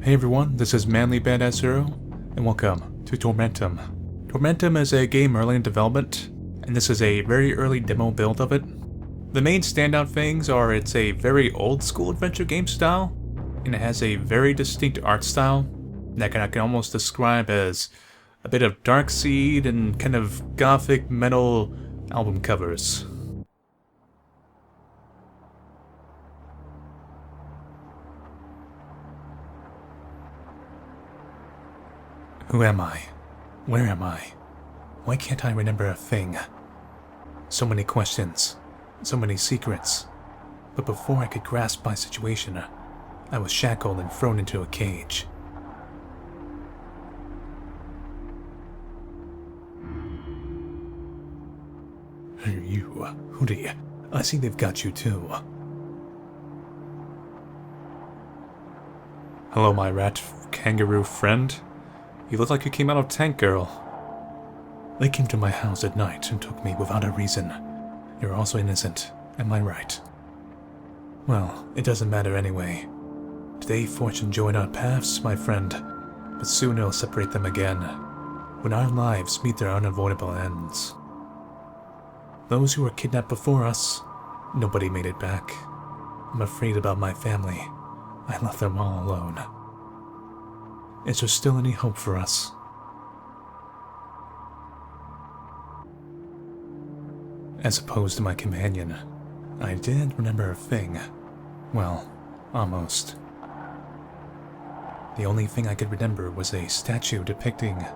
Hey everyone, this is Manly Badass Zero, and welcome to Tormentum. Tormentum is a game early in development, and this is a very early demo build of it. The main standout things are it's a very old school adventure game style, and it has a very distinct art style that I can almost describe as a bit of Darkseid and kind of gothic metal album covers. Who am I? Where am I? Why can't I remember a thing? So many questions, so many secrets. But before I could grasp my situation, I was shackled and thrown into a cage. You, Hootie, I see they've got you too. Hello, my rat kangaroo friend. You look like you came out of Tank Girl. They came to my house at night and took me without a reason. You're also innocent, am I right? Well, it doesn't matter anyway. Today fortune joined our paths, my friend, but soon it'll separate them again, when our lives meet their unavoidable ends. Those who were kidnapped before us, nobody made it back. I'm afraid about my family. I left them all alone. Is there still any hope for us? As opposed to my companion, I did remember a thing. Well, almost. The only thing I could remember was a statue depicting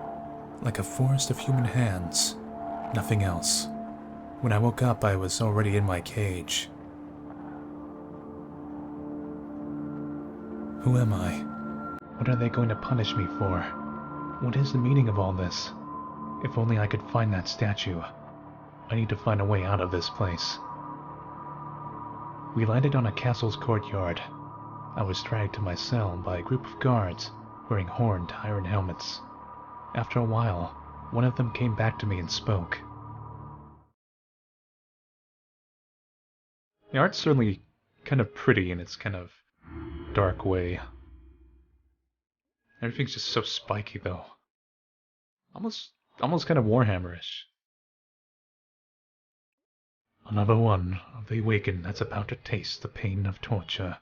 like a forest of human hands. Nothing else. When I woke up, I was already in my cage. Who am I? What are they going to punish me for? What is the meaning of all this? If only I could find that statue. I need to find a way out of this place. We landed on a castle's courtyard. I was dragged to my cell by a group of guards wearing horned iron helmets. After a while, one of them came back to me and spoke. The art's certainly kind of pretty in its kind of dark way. Everything's just so spiky though. Almost kind of Warhammer-ish. Another one of the awakened that's about to taste the pain of torture.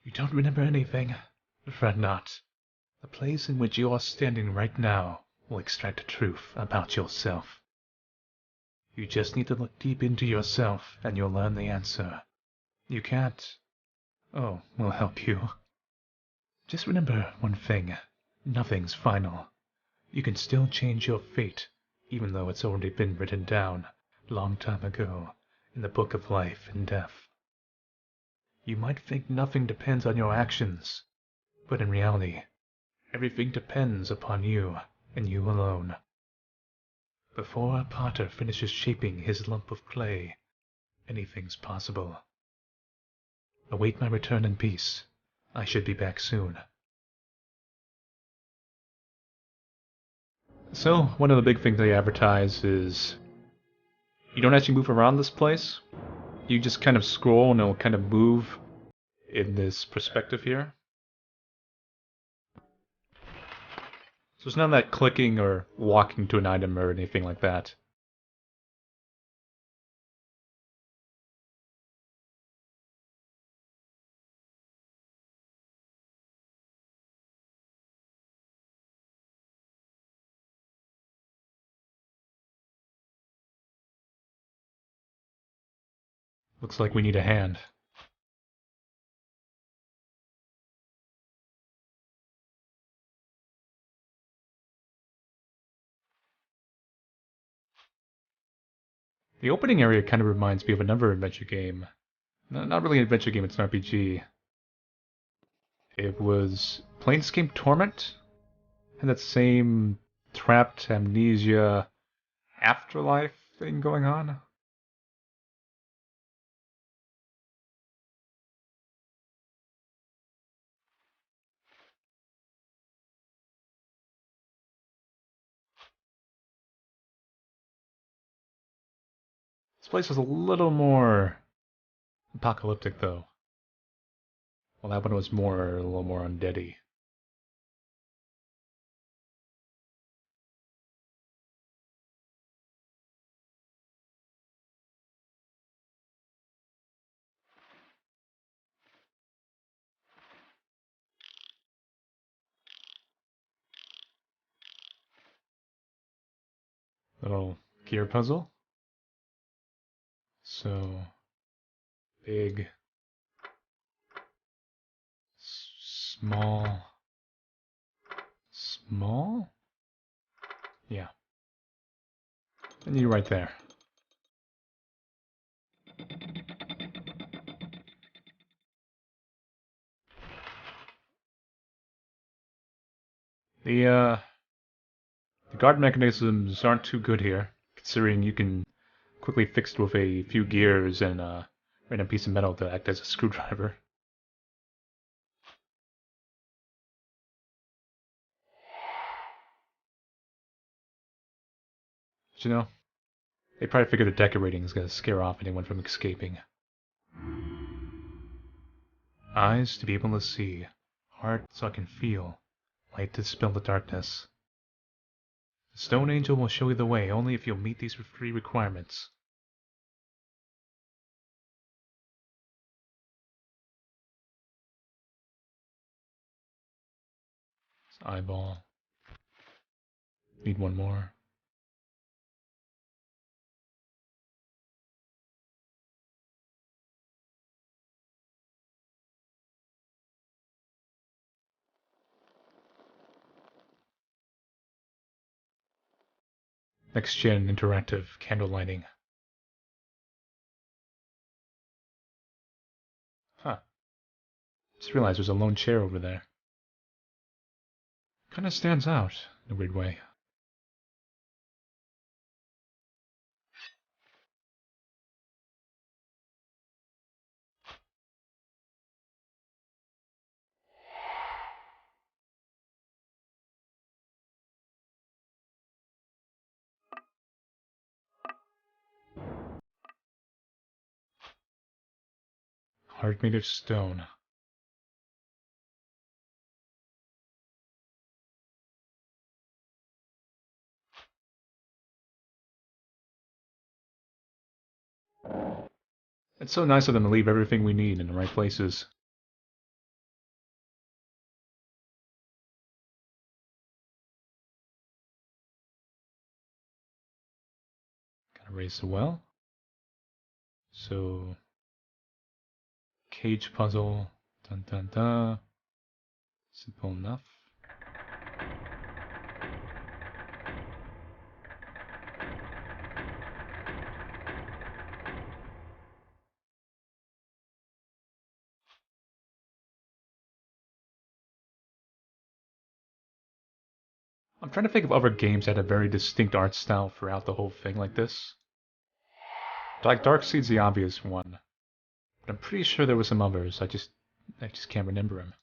You don't remember anything? Fret not. The place in which you are standing right now will extract the truth about yourself. You just need to look deep into yourself and you'll learn the answer. You can't. Oh, we'll help you. Just remember one thing. Nothing's final. You can still change your fate, even though it's already been written down a long time ago in the book of life and death. You might think nothing depends on your actions, but in reality, everything depends upon you and you alone. Before a potter finishes shaping his lump of clay, anything's possible. Await my return in peace. I should be back soon. So, one of the big things they advertise is you don't actually move around this place. You just kind of scroll and it'll kind of move in this perspective here. So it's none of that clicking or walking to an item or anything like that. Looks like we need a hand. The opening area kind of reminds me of another adventure game. Not really an adventure game, it's an RPG. It was Planescape Torment. Had that same trapped amnesia afterlife thing going on. This place is a little more apocalyptic though. Well, that one was a little more undeady. Little gear puzzle. So, big, small, small? Yeah. And you right there. The guard mechanisms aren't too good here, considering you can quickly fix it with a few gears and a random piece of metal to act as a screwdriver. But you know, they probably figured the decorating is going to scare off anyone from escaping. Eyes to be able to see, heart so I can feel, light to dispel the darkness. The Stone Angel will show you the way only if you'll meet these three requirements. Eyeball. Need one more. Next gen interactive candle lighting. Huh. Just realized there's a lone chair over there. Kinda stands out in a weird way. Heart made of stone. It's so nice of them to leave everything we need in the right places. Gotta raise the well. So, cage puzzle. Dun dun dun. Simple enough. I'm trying to think of other games that had a very distinct art style throughout the whole thing like this. Like Darkseid's the obvious one, but I'm pretty sure there were some others. I just can't remember them.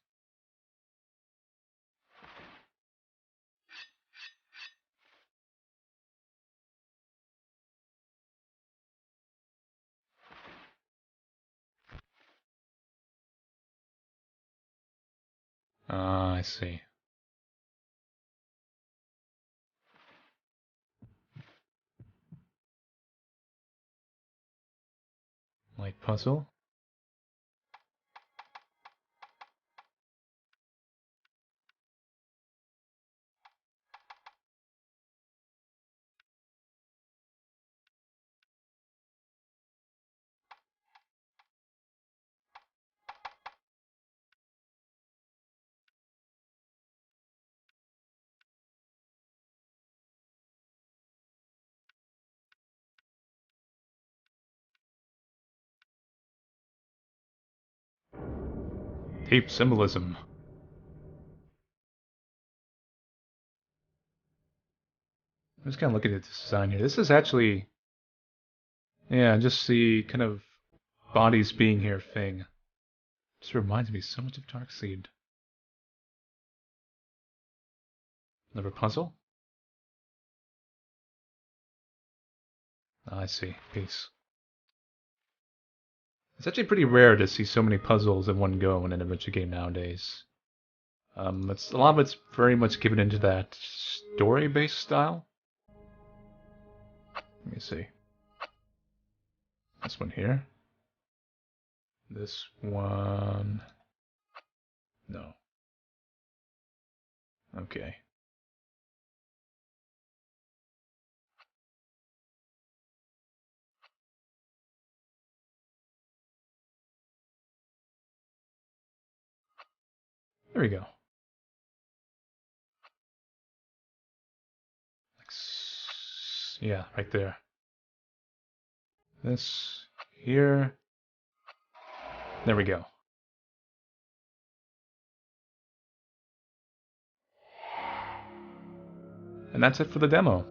Ah, I see. Light puzzle. Deep symbolism. I'm just kind of looking at this design here. This is actually, yeah, just the kind of bodies being here thing. Just reminds me so much of Darkseid. Another puzzle? Ah, I see. Peace. It's actually pretty rare to see so many puzzles in one go in an adventure game nowadays. A lot of it's very much given into that story-based style. Let me see. This one here. This one. No. Okay. There we go. Yeah, right there. This here. There we go. And that's it for the demo.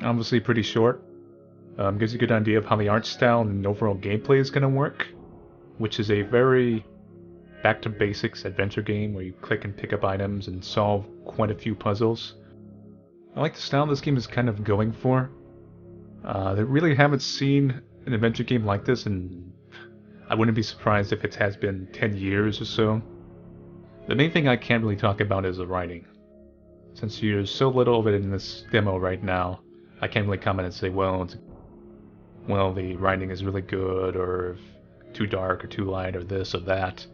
Obviously pretty short. Gives you a good idea of how the art style and overall gameplay is going to work, which is a very back to basics adventure game where you click and pick up items and solve quite a few puzzles. I like the style this game is kind of going for. They really haven't seen an adventure game like this, and I wouldn't be surprised if it has been 10 years or so. The main thing I can't really talk about is the writing. Since there's so little of it in this demo right now, I can't really comment and say, well, the writing is really good, or too dark, or too light, or this or that.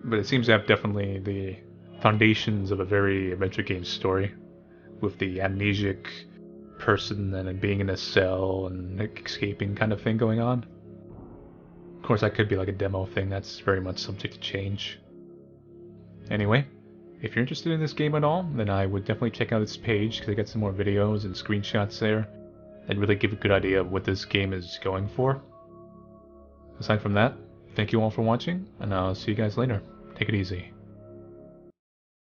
But it seems to have definitely the foundations of a very adventure game story, with the amnesiac person and then being in a cell and escaping kind of thing going on. Of course, that could be like a demo thing, that's very much subject to change. Anyway, if you're interested in this game at all, then I would definitely check out its page, because I got some more videos and screenshots there that really give a good idea of what this game is going for. Aside from that, thank you all for watching, and I'll see you guys later. Take it easy.